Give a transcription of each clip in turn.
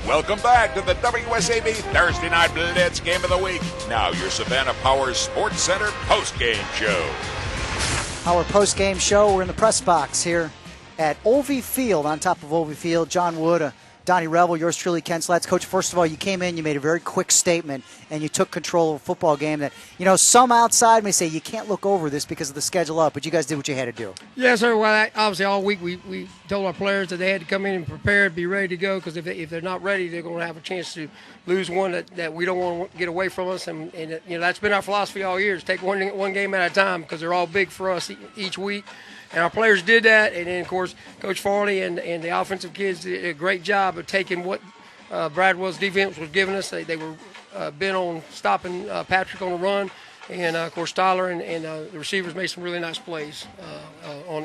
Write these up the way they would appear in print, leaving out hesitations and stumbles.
Welcome back to the WSAB Thursday Night Blitz Game of the Week. Now your Savannah Power Sports Center post-game show. Our post-game show, we're in the press box here at Olvie Field, on top of Olvie Field. John Wood, Donnie Revel, yours truly, Ken Slatz. Coach, first of all, you came in, you made a very quick statement, and you took control of a football game that, some outside may say you can't look over this because of the schedule up, but you guys did what you had to do. Yes, sir. Well, obviously all week we told our players that they had to come in and prepare, be ready to go, because if they're not ready, they're going to have a chance to lose one that we don't want to get away from us. And that's been our philosophy all year, is take one game at a time, because they're all big for us each week. And our players did that, and then, of course, Coach Farley and the offensive kids did a great job of taking what Bradwell's defense was giving us. They were bent on stopping Patrick on the run, and, of course, Tyler and the receivers made some really nice plays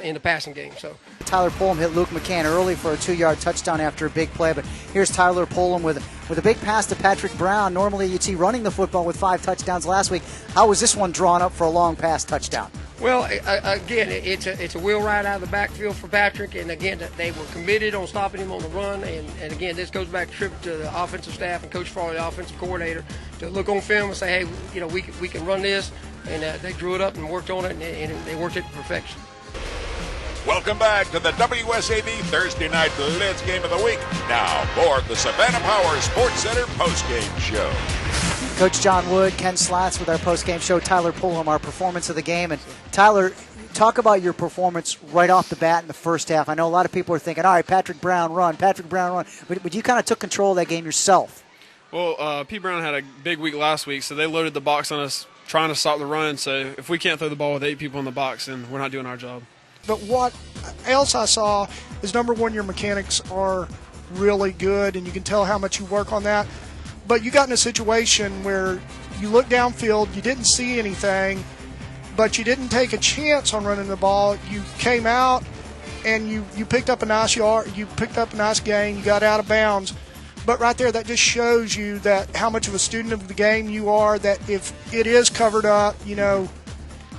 in the passing game. So Tyler Pullum hit Luke McCann early for a 2-yard touchdown after a big play, but here's Tyler Pullum with a big pass to Patrick Brown. Normally you'd see running the football with 5 touchdowns last week. How was this one drawn up for a long pass touchdown? Well, again, it's a wheel ride out of the backfield for Patrick, and again, they were committed on stopping him on the run, and again, this goes back to the offensive staff and Coach Farley, the offensive coordinator, to look on film and say, hey, we can run this, and they drew it up and worked on it, and they worked it to perfection. Welcome back to the WSAB Thursday Night Blitz Game of the Week. Now, more of the Savannah Power Sports Center postgame show. Coach John Wood, Ken Slatz with our postgame show, Tyler Pullum, our performance of the game. And Tyler, talk about your performance right off the bat in the first half. I know a lot of people are thinking, all right, Patrick Brown run, but you kind of took control of that game yourself. Well, P. Brown had a big week last week, so they loaded the box on us trying to stop the run. So if we can't throw the ball with 8 people in the box, then we're not doing our job. But what else I saw is, number one, your mechanics are really good, and you can tell how much you work on that. But you got in a situation where you looked downfield, you didn't see anything, but you didn't take a chance on running the ball. You came out and you picked up a nice yard, you picked up a nice gain, you got out of bounds. But right there, that just shows you that how much of a student of the game you are, that if it is covered up,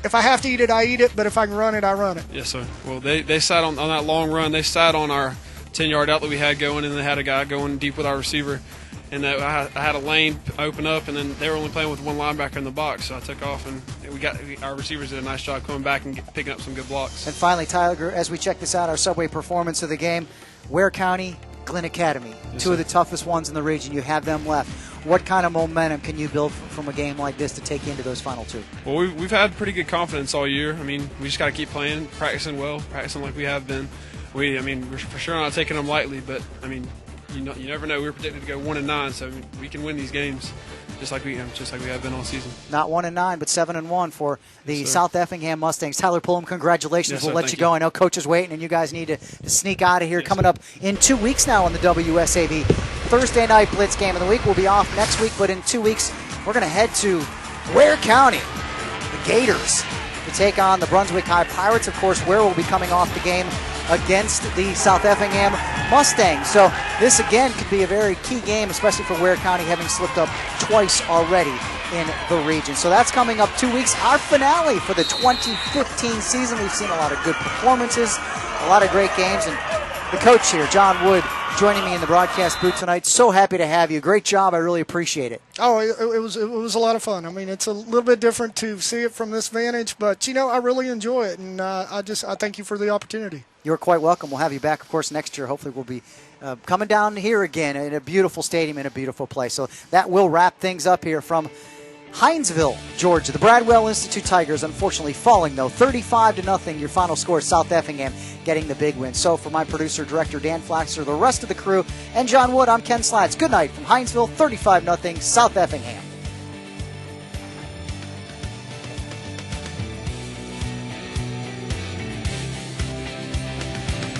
if I have to eat it, I eat it, but if I can run it, I run it. Yes, sir. Well, they sat on that long run. They sat on our 10-yard out that we had going, and they had a guy going deep with our receiver. And I had a lane open up, and then they were only playing with one linebacker in the box. So I took off, and our receivers did a nice job coming back and picking up some good blocks. And finally, Tyler, as we check this out, our Subway performance of the game, Ware County, Glenn Academy, yes, two sir. of the toughest ones in the region. You have them left. What kind of momentum can you build from a game like this to take you into those final 2? Well, we've had pretty good confidence all year. I mean, we just got to keep playing, practicing like we have been. We're for sure not taking them lightly, but you never know. We're predicted to go 1-9, so we can win these games just like we have been all season. Not 1-9, but 7-1 for the yes, South Effingham Mustangs. Tyler Pullum, congratulations. Yes, we'll sir, let you go. I know Coach is waiting, and you guys need to sneak out of here. Yes, Coming sir. up in 2 weeks now on the WSAB Thursday Night Blitz Game of the Week. We'll be off next week, but in 2 weeks, we're going to head to Ware County, the Gators, to take on the Brunswick High Pirates. Of course, Ware will be coming off the game against the South Effingham Mustangs. So this, again, could be a very key game, especially for Ware County, having slipped up twice already in the region. So that's coming up 2 weeks. Our finale for the 2015 season. We've seen a lot of good performances, a lot of great games, and the coach here, John Wood, joining me in the broadcast booth tonight. So happy to have you. Great job. I really appreciate it. Oh, it was a lot of fun. I mean, it's a little bit different to see it from this vantage, but, I really enjoy it, and I thank you for the opportunity. You're quite welcome. We'll have you back, of course, next year. Hopefully we'll be coming down here again in a beautiful stadium in a beautiful place. So that will wrap things up here from Hinesville, Georgia. The Bradwell Institute Tigers, unfortunately, falling, though, 35-0. Your final score, South Effingham getting the big win. So for my producer, director, Dan Flaxer, the rest of the crew, and John Wood, I'm Ken Slatz. Good night from Hinesville, 35-0, South Effingham.